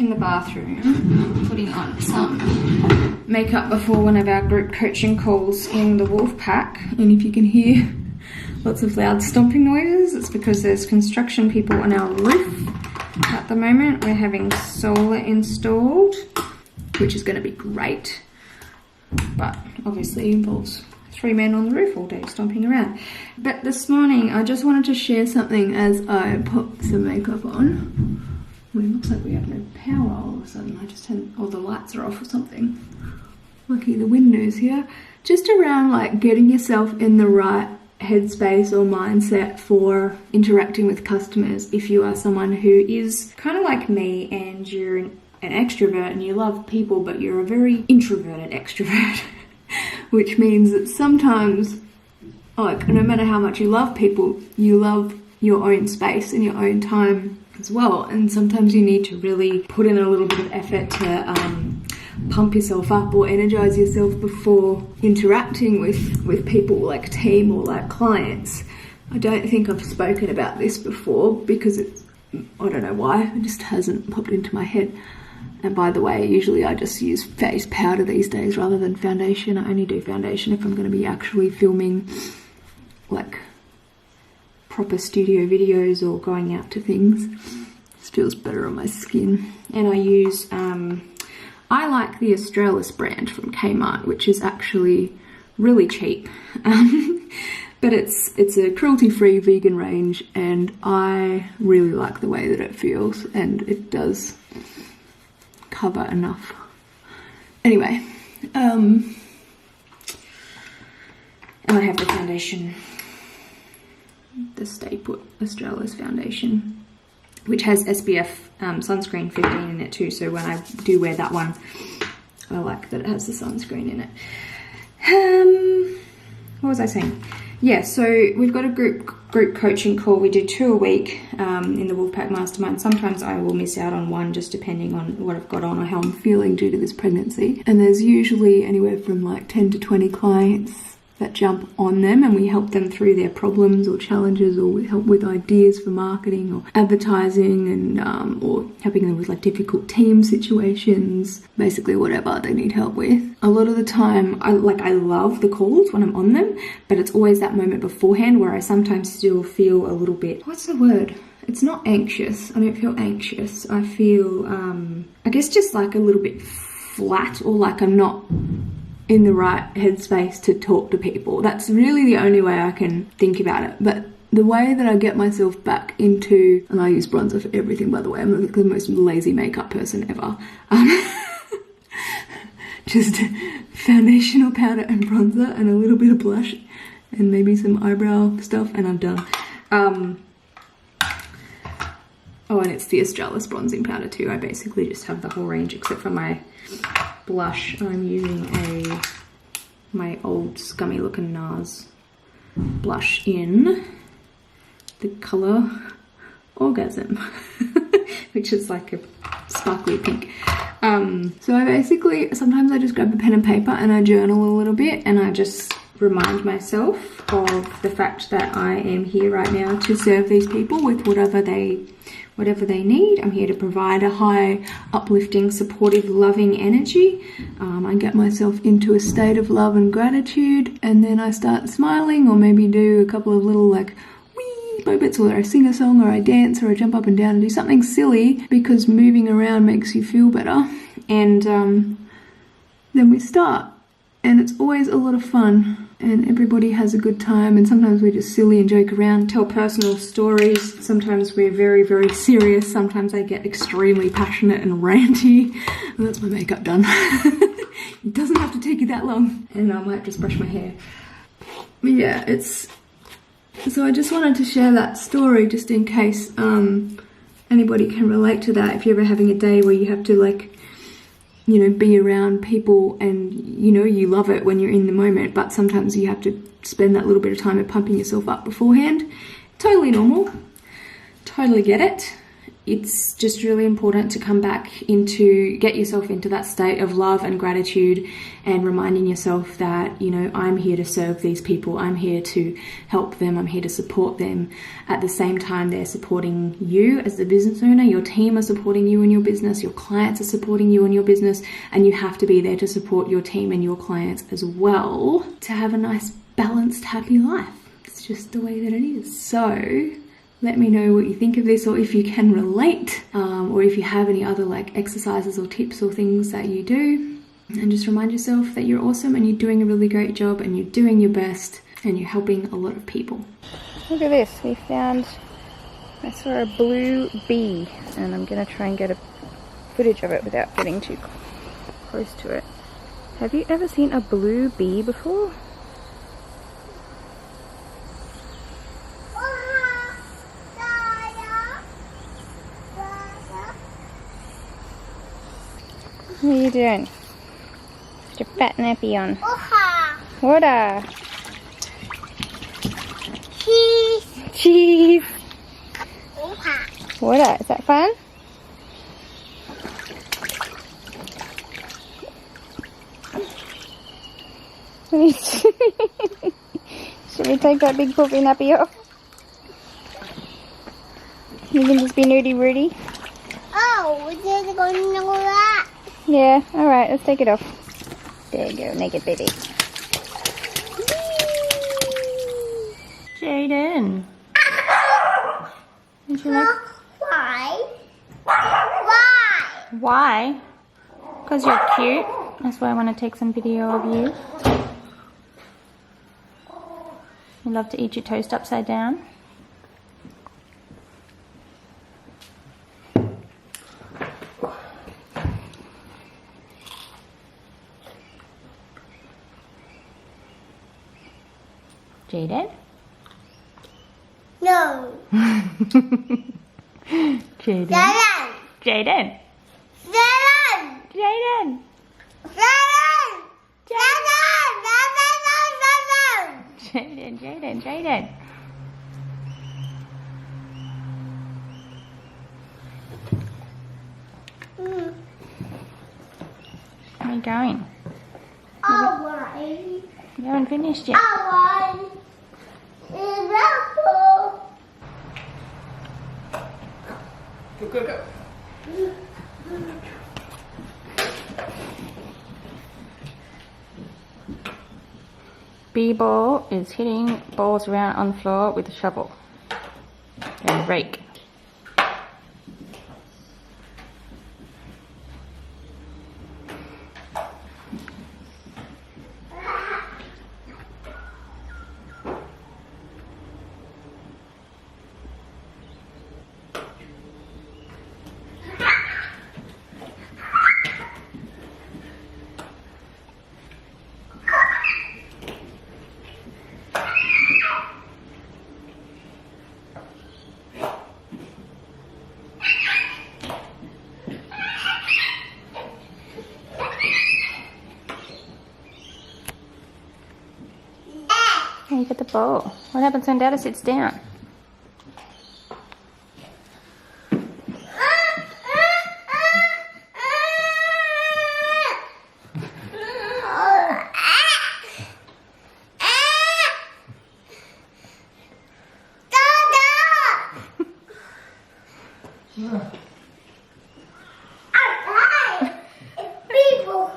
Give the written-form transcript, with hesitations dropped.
in the bathroom, putting on some makeup before one of our group coaching calls in the wolf pack. And if you can hear lots of loud stomping noises, it's because there's construction people on our roof. At the moment, we're having solar installed, which is going to be great, but obviously involves 3 men on the roof all day stomping around. But this morning I just wanted to share something as I put some makeup on. Well, it looks like we have no power all of a sudden. I just had, all the lights are off or something. Lucky the windows here. Just around like getting yourself in the right headspace or mindset for interacting with customers. If you are someone who is kind of like me and you're an extrovert and you love people, but you're a very introverted extrovert, which means that sometimes, like, no matter how much you love people, you love your own space and your own time as well. And sometimes you need to really put in a little bit of effort to pump yourself up or energize yourself before interacting with people like team or like clients. I don't think I've spoken about this before because it's, I don't know why, it just hasn't popped into my head. And by the way, usually I just use face powder these days rather than foundation. I only do foundation if I'm going to be actually filming like proper studio videos or going out to things. This feels better on my skin. And I use, I like the Australis brand from Kmart, which is actually really cheap. But it's a cruelty-free vegan range and I really like the way that it feels, and it does cover enough. Anyway, and I have the foundation, the Stay Put Australis foundation, which has SPF sunscreen 15 in it too, so when I do wear that one, I like that it has the sunscreen in it. What was I saying? Yeah, so we've got a group coaching call. We do 2 a week in the Wolfpack Mastermind. Sometimes I will miss out on one just depending on what I've got on or how I'm feeling due to this pregnancy. And there's usually anywhere from like 10 to 20 clients that jump on them, and we help them through their problems or challenges, or we help with ideas for marketing or advertising, and or helping them with like difficult team situations, basically whatever they need help with. A lot of the time I love the calls when I'm on them, but it's always that moment beforehand where I sometimes still feel a little bit, what's the word? It's not anxious. I don't feel anxious. I feel I guess just like a little bit flat, or like I'm not in the right headspace to talk to people. That's really the only way I can think about it. But the way that I get myself back into, and I use bronzer for everything, by the way, I'm the most lazy makeup person ever. Just foundation or powder and bronzer and a little bit of blush and maybe some eyebrow stuff, and I'm done. Oh, and it's the Australis bronzing powder too. I basically just have the whole range except for my blush. I'm using my old scummy looking NARS blush in the colour Orgasm, which is like a sparkly pink. So I basically, sometimes I just grab a pen and paper and I journal a little bit, and I just remind myself of the fact that I am here right now to serve these people with whatever they need. I'm here to provide a high, uplifting, supportive, loving energy. I get myself into a state of love and gratitude, and then I start smiling, or maybe do a couple of little like wee moments where I sing a song, or I dance, or I jump up and down and do something silly, because moving around makes you feel better. And then we start, and it's always a lot of fun. And everybody has a good time, and sometimes we're just silly and joke around, tell personal stories. Sometimes we're very, very serious. Sometimes I get extremely passionate and ranty. And that's my makeup done. It doesn't have to take you that long. And I might just brush my hair. But yeah, so I just wanted to share that story just in case anybody can relate to that. If you're ever having a day where you have to, like, you know, be around people, and you know you love it when you're in the moment, but sometimes you have to spend that little bit of time of pumping yourself up beforehand. Totally normal. Totally get it. it's just really important to come back get yourself into that state of love and gratitude, and reminding yourself that, you know, I'm here to serve these people, I'm here to help them, I'm here to support them. At the same time, they're supporting you as the business owner, your team are supporting you in your business, your clients are supporting you in your business, and you have to be there to support your team and your clients as well to have a nice, balanced, happy life. It's just the way that it is. So let me know what you think of this, or if you can relate, or if you have any other like exercises or tips or things that you do. And just remind yourself that you're awesome and you're doing a really great job and you're doing your best and you're helping a lot of people. Look at this, I saw a blue bee, and I'm gonna try and get a footage of it without getting too close to it. Have you ever seen a blue bee before? What are you doing? Put your fat nappy on. What a cheese. Cheese. What a, is that fun? Should we take that big poopy nappy off? You can just be nudie Rudy. Oh, we're just going to know that. Yeah, alright, let's take it off. There you go, naked baby. Jaden. Would you like... Why? Why? Why? Because you're cute. That's why I want to take some video of you. You love to eat your toast upside down. Jaden? No. Jaden. Jaden. Jaden. Jaden. Jaden. Jaden. Jaden. Where are you going? Alright. You haven't finished yet. Alright. Go. B-ball is hitting balls around on the floor with a shovel and a rake. Hey, you got the ball. What happens when Dada sits down? People.